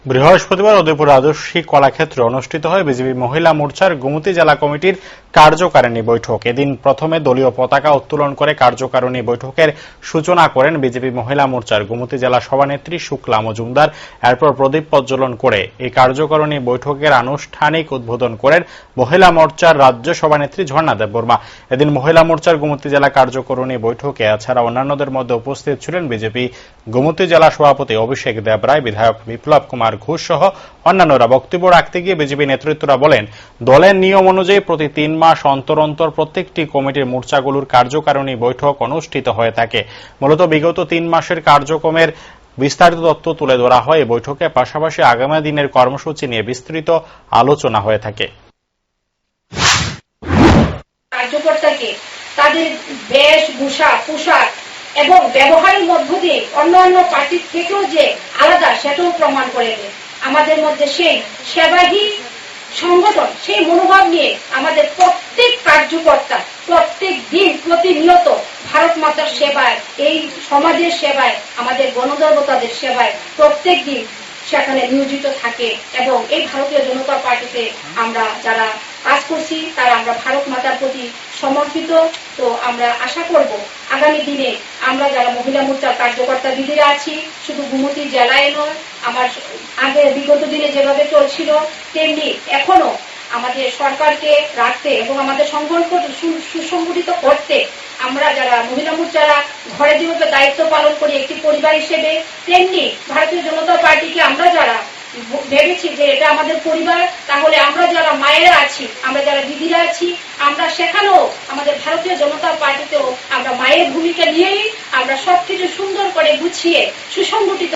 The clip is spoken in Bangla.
বৃহস্পতিবার উদয়পুর রাজস্বী কলাক্ষেত্রে অনুষ্ঠিত হয় বিজেপি মহিলা মোর্চার গোমতী জেলা কমিটির কার্যকারিণী বৈঠক। এদিন প্রথমে দলীয় পতাকা উত্তোলন করে কার্যকারিণী বৈঠকের সূচনা করেন বিজেপি মহিলা মোর্চার গোমতী জেলা সভানেত্রী শুক্লা মজুমদার। এরপর প্রদীপ প্রজ্বলন করে এই কার্যকারিণী বৈঠকের আনুষ্ঠানিক উদ্বোধন করেন মহিলা মোর্চার রাজ্য সভানেত্রী ঝর্ণা দেববর্মা। এদিন মহিলা মোর্চার গোমতী জেলা কার্যকারিণী বৈঠকে এছাড়া অন্যান্যদের মধ্যে উপস্থিত ছিলেন বিজেপি গোমতী জেলা সভাপতি অভিষেক দেবরায়, বিধায়ক বিপ্লব কুমার ঘোষ সহ অন্যান্যরা। বক্তব্য রাখতে গিয়ে বিজেপি নেতৃত্বরা বলেন, দলের নিয়ম অনুযায়ী প্রতি 3 মাস অন্তর অন্তর প্রত্যেকটি কমিটির মোর্চাগুলোর কার্যকারিণী বৈঠক অনুষ্ঠিত হয়ে থাকে। মূলত বিগত 3 মাসের কার্যক্রমের বিস্তারিত তথ্য তুলে ধরা হয় এই বৈঠকে। পাশাপাশি আগামী দিনের কর্মসূচি নিয়ে বিস্তৃত আলোচনা হয়ে থাকে। কার্যকর্তাকে তাদের বেশভূষা, পোশাক এবং ব্যবহারের মধ্য দিয়ে অন্যান্য পার্টির থেকেও যে আলাদা সেটাও প্রমাণ করে দেয়। আমাদের মধ্যে সেই সেবাহী সংগঠন, সেই মনোভাব নিয়ে আমাদের প্রত্যেক কার্যকর্তা প্রত্যেক দিন প্রতিনিয়ত ভারত মাতার সেবায়, এই সমাজের সেবায়, আমাদের গণদেবতাদের সেবায় প্রত্যেক দিন সেখানে নিয়োজিত থাকে। এবং এই ভারতীয় জনতা পার্টিতে আমরা যারা কাজ করছি তারা আমরা ভারত মাতার প্রতি সমর্পিত। তো আমরা আশা করব আগামী দিনে আমরা যারা মহিলা মোর্চার কার্যকর্তা দিদিরা আছি, শুধু গোমতী জেলায় নয়, আমার আগে বিগত দিনে যেভাবে চলছিল তেমনি এখনো আমাদের সরকারকে রাখতে এবং আমাদের সুসংগঠিত করতে আমরা যারা মহিলা মোর্চারা ঘরে যেভাবে দায়িত্ব পালন করি একটি পরিবার হিসেবে, তেমনি ভারতীয় জনতা পার্টিকে আমরা যারা ভেবেছি যে এটা আমাদের পরিবার, তাহলে আমরা যারা মায়েরা আছি, আমরা যারা দিদিরা আছি, আমরা সেখানেও আমাদের ভারতীয় জনতা পার্টিতেও আমরা মায়ের ভূমিকা নিয়েই আমরা সবকিছু সুন্দর করে গুছিয়ে সুসংগঠিত